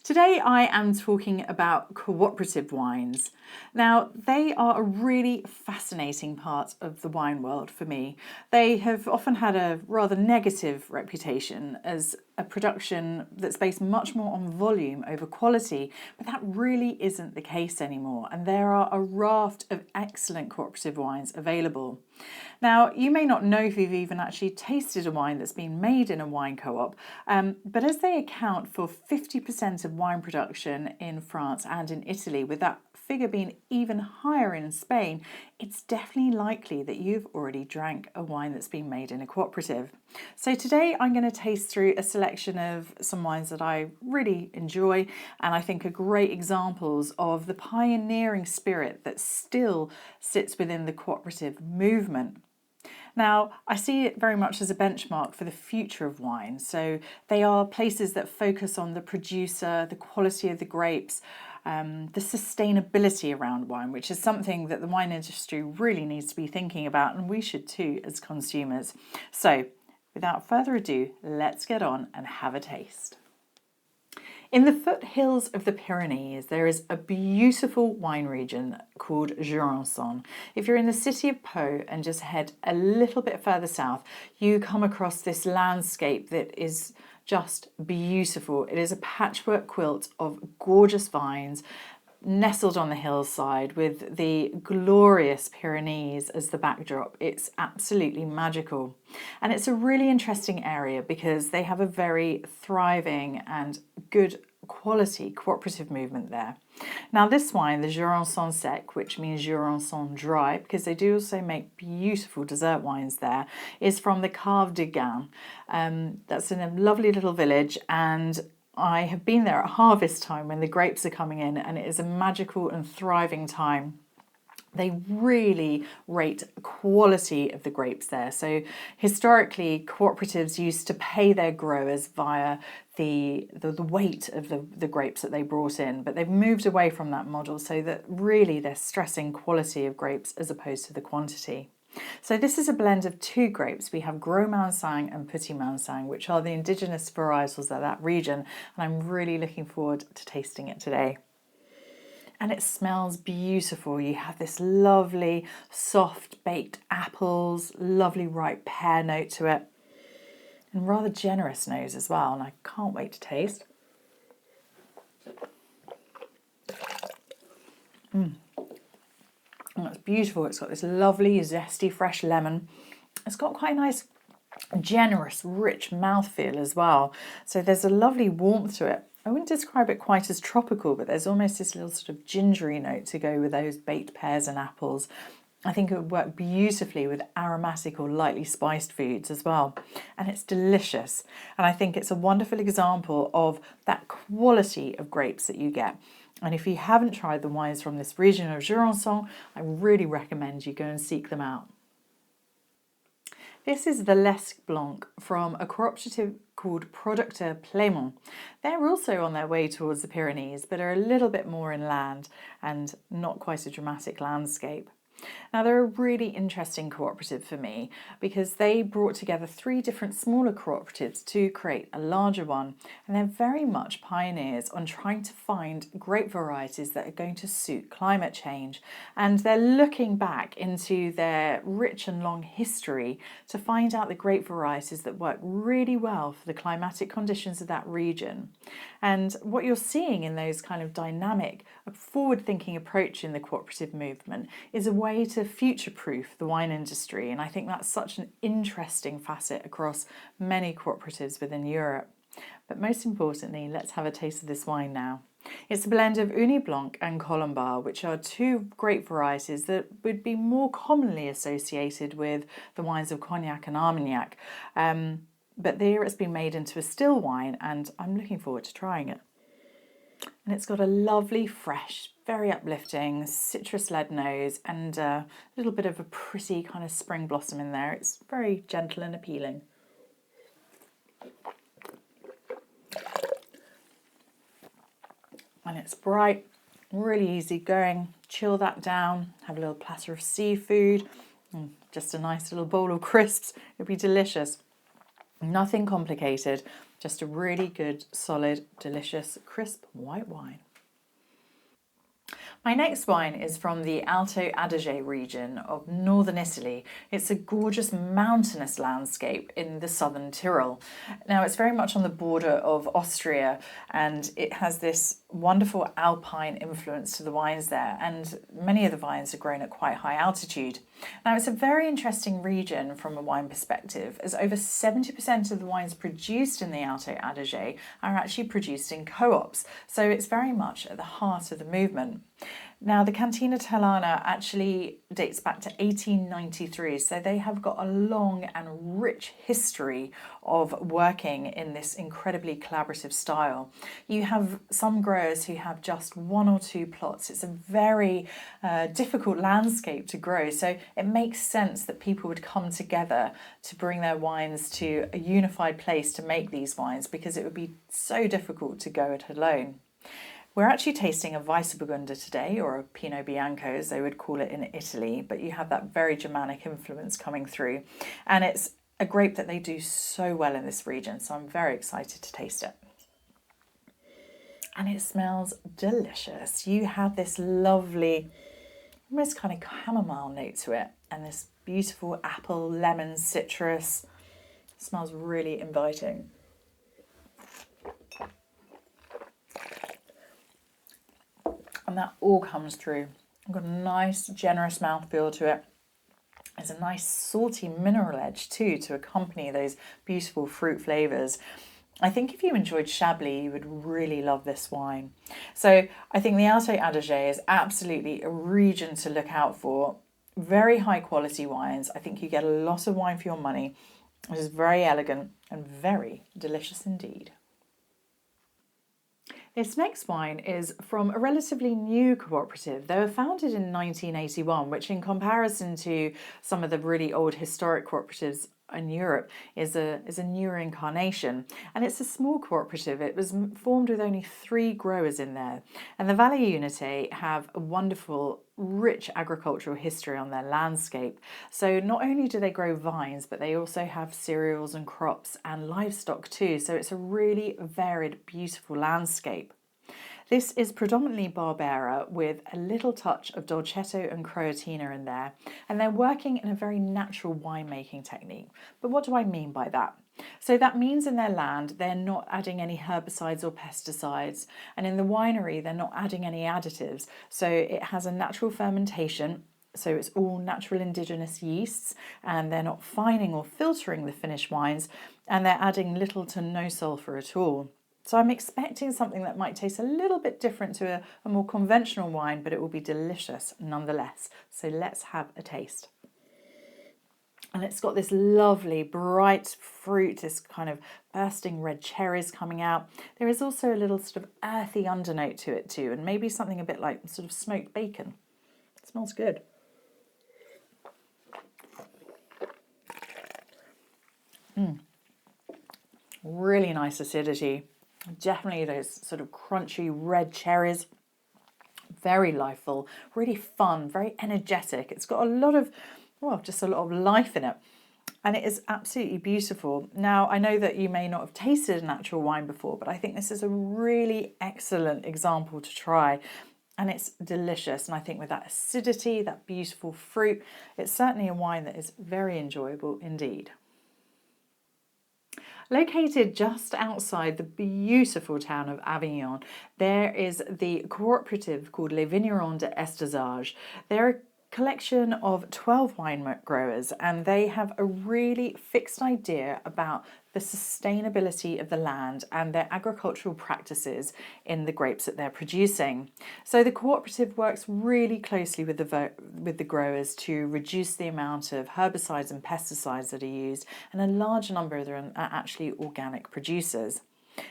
Today I am talking about cooperative wines. Now, they are a really fascinating part of the wine world for me. They have often had a rather negative reputation as a production that's based much more on volume over quality, but that really isn't the case anymore, and there are a raft of excellent cooperative wines available. Now, you may not know if you've even actually tasted a wine that's been made in a wine co-op, but as they account for 50% of wine production in France and in Italy, with that figure being even higher in Spain, it's definitely likely that you've already drank a wine that's been made in a cooperative. So today I'm going to taste through a selection of some wines that I really enjoy and I think are great examples of the pioneering spirit that still sits within the cooperative movement. Now, I see it very much as a benchmark for the future of wine. So they are places that focus on the producer, the quality of the grapes, the sustainability around wine, which is something that the wine industry really needs to be thinking about, and we should too as consumers. So without further ado, let's get on and have a taste. In the foothills of the Pyrenees, there is a beautiful wine region called Jurançon. If you're in the city of Pau and just head a little bit further south, you come across this landscape that is just beautiful. It is a patchwork quilt of gorgeous vines nestled on the hillside with the glorious Pyrenees as the backdrop. It's absolutely magical. And it's a really interesting area because they have a very thriving and good quality cooperative movement there. Now this wine, the Jurançon Sec, which means Jurançon dry, because they do also make beautiful dessert wines there, is from the Cave de Gain. That's in a lovely little village, and I have been there at harvest time when the grapes are coming in, and it is a magical and thriving time. They really rate quality of the grapes there. So historically, cooperatives used to pay their growers via the weight of the grapes that they brought in, but they've moved away from that model so that really they're stressing quality of grapes as opposed to the quantity. So this is a blend of two grapes. We have Gros Mansang and Petit Mansang, which are the indigenous varietals of that region, and I'm really looking forward to tasting it today. And it smells beautiful. You have this lovely soft baked apples, lovely ripe pear note to it, and rather generous nose as well, and I can't wait to taste. Oh, it's beautiful. It's got this lovely, zesty, fresh lemon. It's got quite a nice, generous, rich mouthfeel as well. So there's a lovely warmth to it. I wouldn't describe it quite as tropical, but there's almost this little sort of gingery note to go with those baked pears and apples. I think it would work beautifully with aromatic or lightly spiced foods as well. And it's delicious. And I think it's a wonderful example of that quality of grapes that you get. And if you haven't tried the wines from this region of Jurançon, I really recommend you go and seek them out. This is the Lesque Blanc from a cooperative called Producteur Plément. They're also on their way towards the Pyrenees, but are a little bit more inland and not quite a dramatic landscape. Now they're a really interesting cooperative for me because they brought together three different smaller cooperatives to create a larger one, and they're very much pioneers on trying to find grape varieties that are going to suit climate change, and they're looking back into their rich and long history to find out the grape varieties that work really well for the climatic conditions of that region. And what you're seeing in those kind of dynamic, forward-thinking approach in the cooperative movement is a way to future-proof the wine industry, and I think that's such an interesting facet across many cooperatives within Europe. But most importantly, let's have a taste of this wine now. It's a blend of Uni Blanc and Colombard, which are two grape varieties that would be more commonly associated with the wines of Cognac and Armagnac. But there it's been made into a still wine, and I'm looking forward to trying it. And it's got a lovely, fresh, very uplifting citrus-led nose and a little bit of a pretty kind of spring blossom in there. It's very gentle and appealing. And it's bright, really easy going. Chill that down, have a little platter of seafood, and just a nice little bowl of crisps. It'd be delicious. Nothing complicated, Just a really good, solid, delicious, crisp white wine. My next wine is from the Alto Adige region of northern Italy. It's a gorgeous mountainous landscape in the southern Tyrol. Now, it's very much on the border of Austria, and it has this wonderful alpine influence to the wines there, and many of the vines are grown at quite high altitude. Now, it's a very interesting region from a wine perspective, as over 70% of the wines produced in the Alto Adige are actually produced in co-ops, so it's very much at the heart of the movement. Now, the Cantina Tellana actually dates back to 1893, so they have got a long and rich history of working in this incredibly collaborative style. You have some growers who have just one or two plots. It's a very difficult landscape to grow, so it makes sense that people would come together to bring their wines to a unified place to make these wines, because it would be so difficult to go it alone. We're actually tasting a Weissburgunder today, or a Pinot Bianco as they would call it in Italy, but you have that very Germanic influence coming through. And it's a grape that they do so well in this region, so I'm very excited to taste it. And it smells delicious. You have this lovely, almost kind of chamomile note to it, and this beautiful apple, lemon, citrus. It smells really inviting. And that all comes through. I've got a nice, generous mouthfeel to it. There's a nice salty mineral edge too to accompany those beautiful fruit flavours. I think if you enjoyed Chablis, you would really love this wine. So I think the Alto Adige is absolutely a region to look out for. Very high quality wines. I think you get a lot of wine for your money. It is very elegant and very delicious indeed. This next wine is from a relatively new cooperative. They were founded in 1981, which in comparison to some of the really old historic cooperatives in Europe is a newer incarnation. And it's a small cooperative. It was formed with only 3 growers in there. And the Valle Unite have a wonderful, rich agricultural history on their landscape. So not only do they grow vines, but they also have cereals and crops and livestock too. So it's a really varied, beautiful landscape. This is predominantly Barbera with a little touch of Dolcetto and Croatina in there, and they're working in a very natural winemaking technique. But what do I mean by that? So that means in their land they're not adding any herbicides or pesticides, and in the winery they're not adding any additives. So it has a natural fermentation. So it's all natural indigenous yeasts, and they're not fining or filtering the finished wines, and they're adding little to no sulfur at all. So I'm expecting something that might taste a little bit different to a more conventional wine, but it will be delicious nonetheless. So let's have a taste. And it's got this lovely bright fruit, this kind of bursting red cherries coming out. There is also a little sort of earthy undernote to it too, and maybe something a bit like sort of smoked bacon. It smells good. Really nice acidity. Definitely those sort of crunchy red cherries. Very lifeful, really fun, very energetic. It's got a lot of, well, just a lot of life in it. And it is absolutely beautiful. Now, I know that you may not have tasted a natural wine before, but I think this is a really excellent example to try. And it's delicious. And I think with that acidity, that beautiful fruit, it's certainly a wine that is very enjoyable indeed. Located just outside the beautiful town of Avignon, there is the cooperative called Les Vignerons de Estazage. They're a collection of 12 wine growers, and they have a really fixed idea about the sustainability of the land and their agricultural practices in the grapes that they're producing. So the cooperative works really closely with the growers to reduce the amount of herbicides and pesticides that are used, and a large number of them are actually organic producers.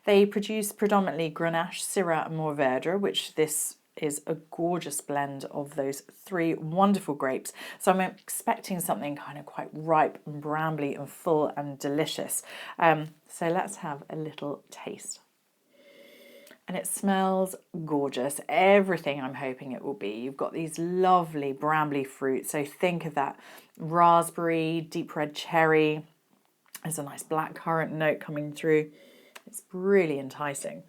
They produce predominantly Grenache, Syrah and Mourvèdre, which this is a gorgeous blend of those 3 wonderful grapes. So I'm expecting something kind of quite ripe and brambly and full and delicious. So let's have a little taste. And it smells gorgeous. Everything I'm hoping it will be. You've got these lovely brambly fruits. So think of that raspberry, deep red cherry. There's a nice blackcurrant note coming through. It's really enticing.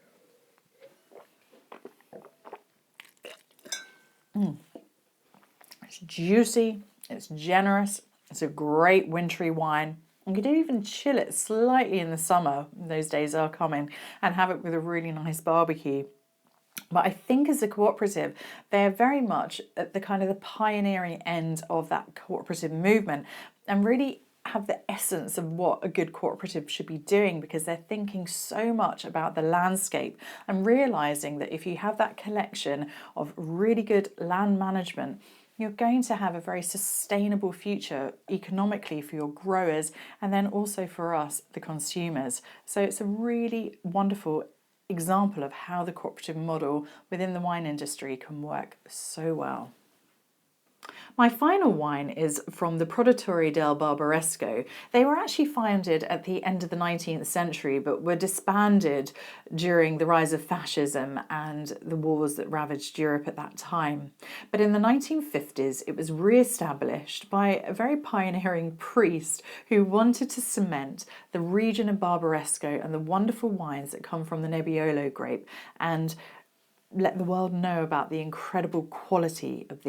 It's juicy, it's generous, it's a great wintry wine. You could even chill it slightly in the summer, those days are coming, and have it with a really nice barbecue. But I think as a cooperative, they're very much at the kind of the pioneering end of that cooperative movement and really have the essence of what a good cooperative should be doing, because they're thinking so much about the landscape and realizing that if you have that collection of really good land management, you're going to have a very sustainable future economically for your growers and then also for us, the consumers. So it's a really wonderful example of how the cooperative model within the wine industry can work so well. My final wine is from the Produttori del Barbaresco. They were actually founded at the end of the 19th century, but were disbanded during the rise of fascism and the wars that ravaged Europe at that time. But in the 1950s, it was re-established by a very pioneering priest who wanted to cement the region of Barbaresco and the wonderful wines that come from the Nebbiolo grape, and let the world know about the incredible quality of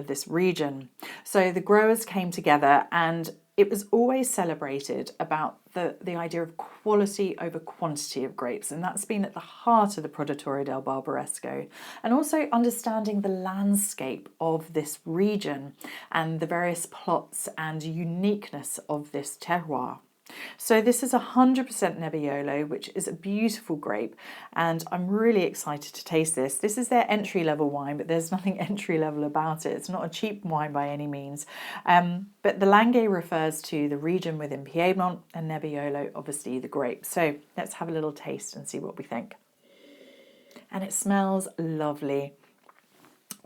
this region. So the growers came together, and it was always celebrated about the idea of quality over quantity of grapes, and that's been at the heart of the Produttori del Barbaresco, and also understanding the landscape of this region and the various plots and uniqueness of this terroir. So this is 100% Nebbiolo, which is a beautiful grape, and I'm really excited to taste this. This is their entry-level wine, but there's nothing entry-level about it. It's not a cheap wine by any means. But the Langhe refers to the region within Piedmont, and Nebbiolo, obviously, the grape. So let's have a little taste and see what we think. And it smells lovely.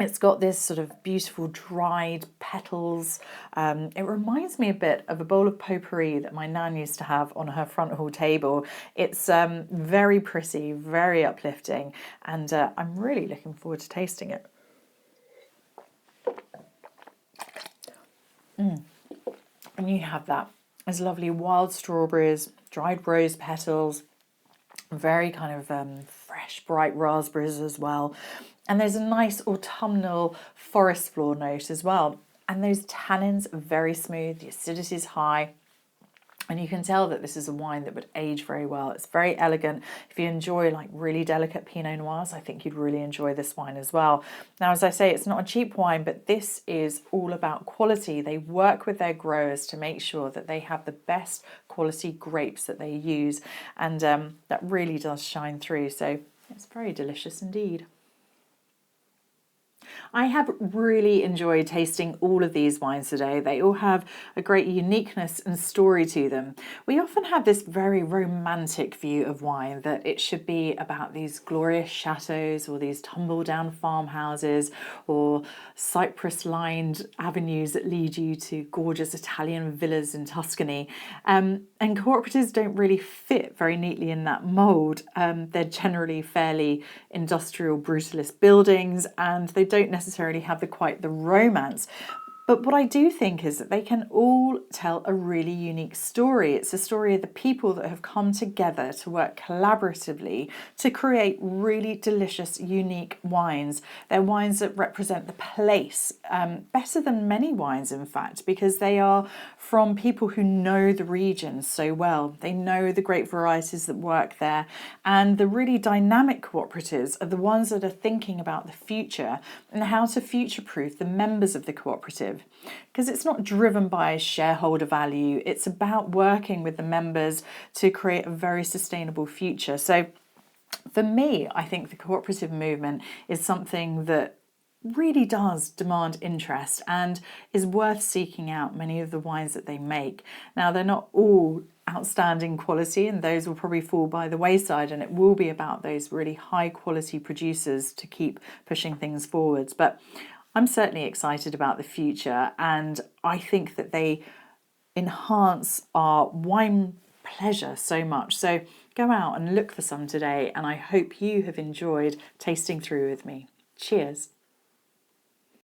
It's got this sort of beautiful dried petals. It reminds me a bit of a bowl of potpourri that my nan used to have on her front hall table. It's very pretty, very uplifting, and I'm really looking forward to tasting it. And you have that. There's lovely wild strawberries, dried rose petals, very kind of fresh, bright raspberries as well. And there's a nice autumnal forest floor note as well. And those tannins are very smooth, the acidity is high. And you can tell that this is a wine that would age very well. It's very elegant. If you enjoy like really delicate Pinot Noirs, I think you'd really enjoy this wine as well. Now, as I say, it's not a cheap wine, but this is all about quality. They work with their growers to make sure that they have the best quality grapes that they use. And that really does shine through. So it's very delicious indeed. I have really enjoyed tasting all of these wines today. They all have a great uniqueness and story to them. We often have this very romantic view of wine, that it should be about these glorious chateaux or these tumble-down farmhouses or cypress-lined avenues that lead you to gorgeous Italian villas in Tuscany. And cooperatives don't really fit very neatly in that mould. They're generally fairly industrial, brutalist buildings, and they don't necessarily have quite the romance. But what I do think is that they can all tell a really unique story. It's a story of the people that have come together to work collaboratively to create really delicious, unique wines. They're wines that represent the place better than many wines, in fact, because they are from people who know the region so well. They know the great varieties that work there, and the really dynamic cooperatives are the ones that are thinking about the future and how to future-proof the members of the cooperative. Because it's not driven by shareholder value, it's about working with the members to create a very sustainable future. So for me, I think the cooperative movement is something that really does demand interest and is worth seeking out many of the wines that they make. Now, they're not all outstanding quality, and those will probably fall by the wayside, and it will be about those really high quality producers to keep pushing things forwards. But I'm certainly excited about the future, and I think that they enhance our wine pleasure so much. So go out and look for some today, and I hope you have enjoyed tasting through with me. Cheers.